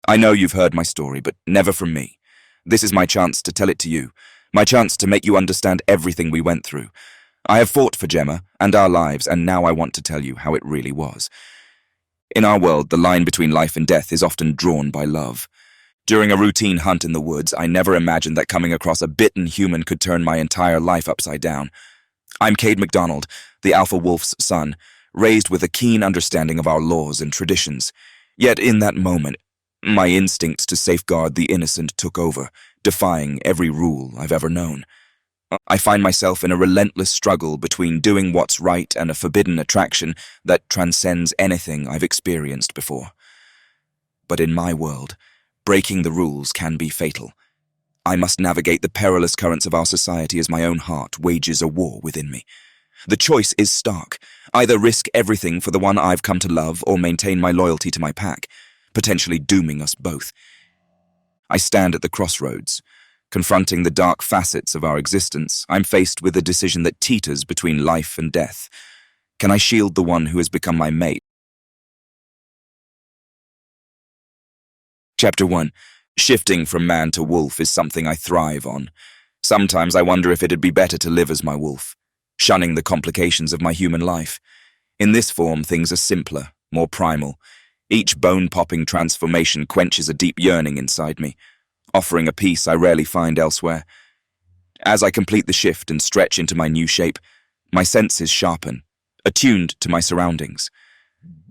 I know you've heard my story, but never from me. This is my chance to tell it to you, my chance to make you understand everything we went through. I have fought for Gemma and our lives, and now I want to tell you how it really was. In our world, the line between life and death is often drawn by love. During a routine hunt in the woods, I never imagined that coming across a bitten human could turn my entire life upside down. I'm Cade MacDonald, the Alpha Wolf's son, raised with a keen understanding of our laws and traditions. Yet in that moment, my instincts to safeguard the innocent took over, defying every rule I've ever known. I find myself in a relentless struggle between doing what's right and a forbidden attraction that transcends anything I've experienced before. But in my world, breaking the rules can be fatal. I must navigate the perilous currents of our society as my own heart wages a war within me. The choice is stark. Either risk everything for the one I've come to love or maintain my loyalty to my pack, potentially dooming us both. I stand at the crossroads. Confronting the dark facets of our existence, I'm faced with a decision that teeters between life and death. Can I shield the one who has become my mate? Chapter 1. Shifting from man to wolf is something I thrive on. Sometimes I wonder if it'd be better to live as my wolf, shunning the complications of my human life. In this form, things are simpler, more primal. Each bone-popping transformation quenches a deep yearning inside me, offering a peace I rarely find elsewhere. As I complete the shift and stretch into my new shape, my senses sharpen, attuned to my surroundings.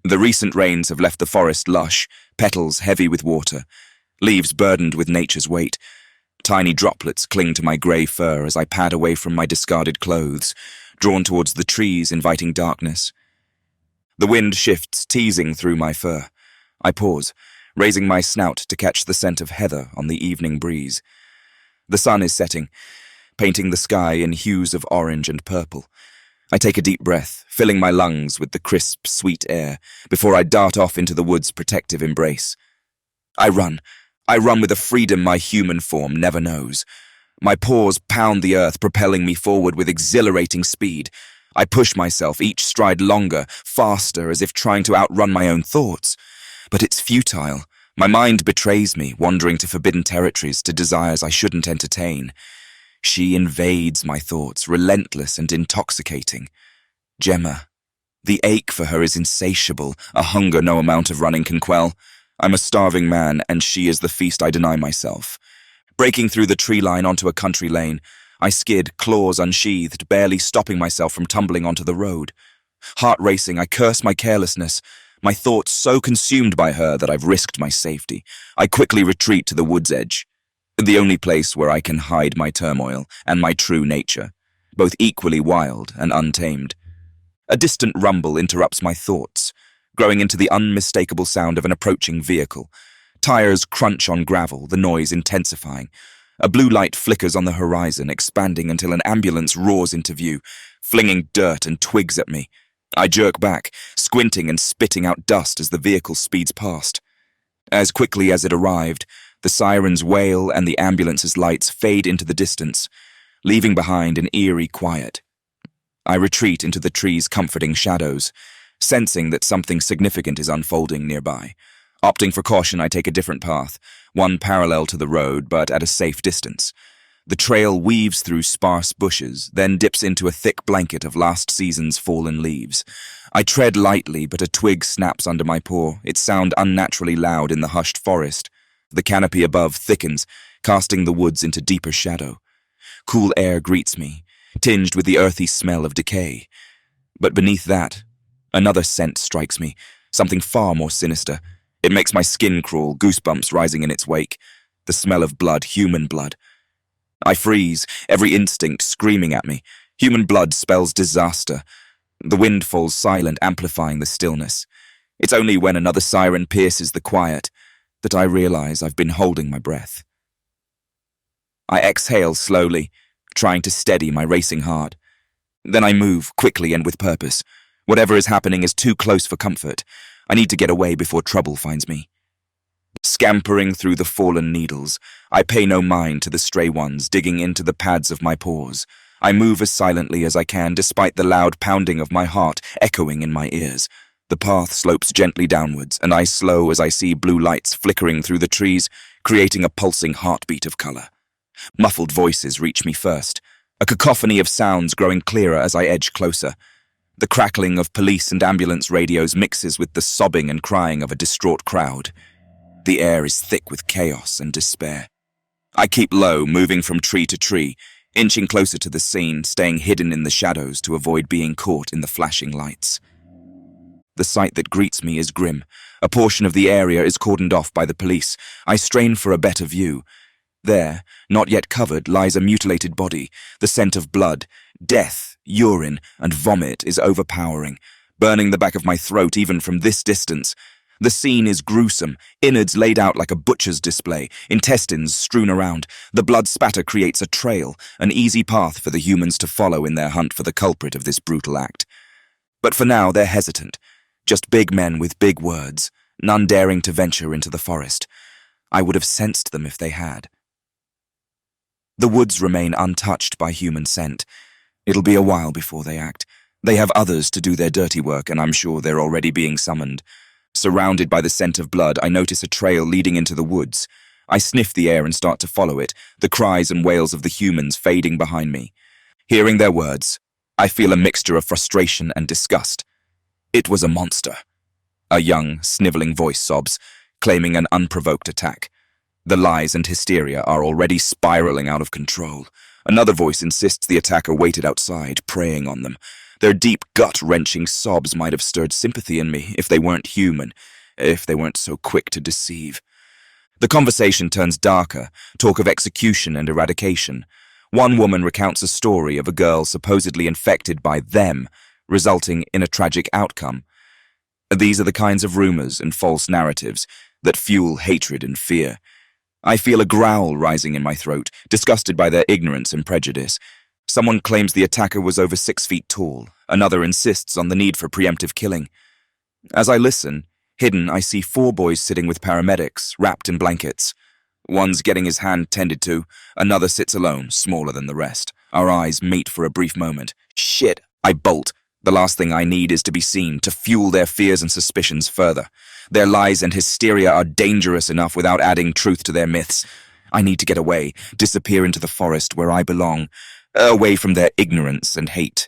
The recent rains have left the forest lush, petals heavy with water, leaves burdened with nature's weight. Tiny droplets cling to my grey fur as I pad away from my discarded clothes, drawn towards the trees inviting darkness. The wind shifts, teasing through my fur. I pause, raising my snout to catch the scent of heather on the evening breeze. The sun is setting, painting the sky in hues of orange and purple. I take a deep breath, filling my lungs with the crisp, sweet air, before I dart off into the wood's protective embrace. I run with a freedom my human form never knows. My paws pound the earth, propelling me forward with exhilarating speed. I push myself, each stride longer, faster, as if trying to outrun my own thoughts. But it's futile. My mind betrays me, wandering to forbidden territories, to desires I shouldn't entertain. She invades my thoughts, relentless and intoxicating. Gemma. The ache for her is insatiable, a hunger no amount of running can quell. I'm a starving man, and she is the feast I deny myself. Breaking through the tree line onto a country lane, I skid, claws unsheathed, barely stopping myself from tumbling onto the road. Heart racing, I curse my carelessness, my thoughts so consumed by her that I've risked my safety. I quickly retreat to the wood's edge, the only place where I can hide my turmoil and my true nature, both equally wild and untamed. A distant rumble interrupts my thoughts, growing into the unmistakable sound of an approaching vehicle. Tires crunch on gravel, the noise intensifying. A blue light flickers on the horizon, expanding until an ambulance roars into view, flinging dirt and twigs at me. I jerk back, squinting and spitting out dust as the vehicle speeds past. As quickly as it arrived, the siren's wail and the ambulance's lights fade into the distance, leaving behind an eerie quiet. I retreat into the tree's comforting shadows, sensing that something significant is unfolding nearby. Opting for caution, I take a different path, one parallel to the road but at a safe distance. The trail weaves through sparse bushes, then dips into a thick blanket of last season's fallen leaves. I tread lightly, but a twig snaps under my paw, its sound unnaturally loud in the hushed forest. The canopy above thickens, casting the woods into deeper shadow. Cool air greets me, tinged with the earthy smell of decay. But beneath that, another scent strikes me, something far more sinister. It makes my skin crawl, goosebumps rising in its wake. The smell of blood, human blood. I freeze, every instinct screaming at me. Human blood spells disaster. The wind falls silent, amplifying the stillness. It's only when another siren pierces the quiet that I realize I've been holding my breath. I exhale slowly, trying to steady my racing heart. Then I move, quickly and with purpose. Whatever is happening is too close for comfort. I need to get away before trouble finds me. Scampering through the fallen needles, I pay no mind to the stray ones digging into the pads of my paws. I move as silently as I can, despite the loud pounding of my heart echoing in my ears. The path slopes gently downwards, and I slow as I see blue lights flickering through the trees, creating a pulsing heartbeat of color. Muffled voices reach me first, a cacophony of sounds growing clearer as I edge closer. The crackling of police and ambulance radios mixes with the sobbing and crying of a distraught crowd. The air is thick with chaos and despair. I keep low, moving from tree to tree, inching closer to the scene, staying hidden in the shadows to avoid being caught in the flashing lights. The sight that greets me is grim. A portion of the area is cordoned off by the police. I strain for a better view. There, not yet covered, lies a mutilated body. The scent of blood, death, urine, and vomit is overpowering, burning the back of my throat even from this distance. The scene is gruesome, innards laid out like a butcher's display, intestines strewn around. The blood spatter creates a trail, an easy path for the humans to follow in their hunt for the culprit of this brutal act. But for now, they're hesitant. Just big men with big words, none daring to venture into the forest. I would have sensed them if they had. The woods remain untouched by human scent. It'll be a while before they act. They have others to do their dirty work, and I'm sure they're already being summoned. Surrounded by the scent of blood, I notice a trail leading into the woods. I sniff the air and start to follow it, the cries and wails of the humans fading behind me. Hearing their words, I feel a mixture of frustration and disgust. It was a monster. A young, sniveling voice sobs, claiming an unprovoked attack. The lies and hysteria are already spiraling out of control. Another voice insists the attacker waited outside, preying on them. Their deep, gut-wrenching sobs might have stirred sympathy in me if they weren't human, if they weren't so quick to deceive. The conversation turns darker, talk of execution and eradication. One woman recounts a story of a girl supposedly infected by them, resulting in a tragic outcome. These are the kinds of rumors and false narratives that fuel hatred and fear. I feel a growl rising in my throat, disgusted by their ignorance and prejudice. Someone claims the attacker was over 6 feet tall. Another insists on the need for preemptive killing. As I listen, hidden, I see 4 boys sitting with paramedics, wrapped in blankets. One's getting his hand tended to, another sits alone, smaller than the rest. Our eyes meet for a brief moment. Shit, I bolt. The last thing I need is to be seen, to fuel their fears and suspicions further. Their lies and hysteria are dangerous enough without adding truth to their myths. I need to get away, disappear into the forest where I belong, away from their ignorance and hate.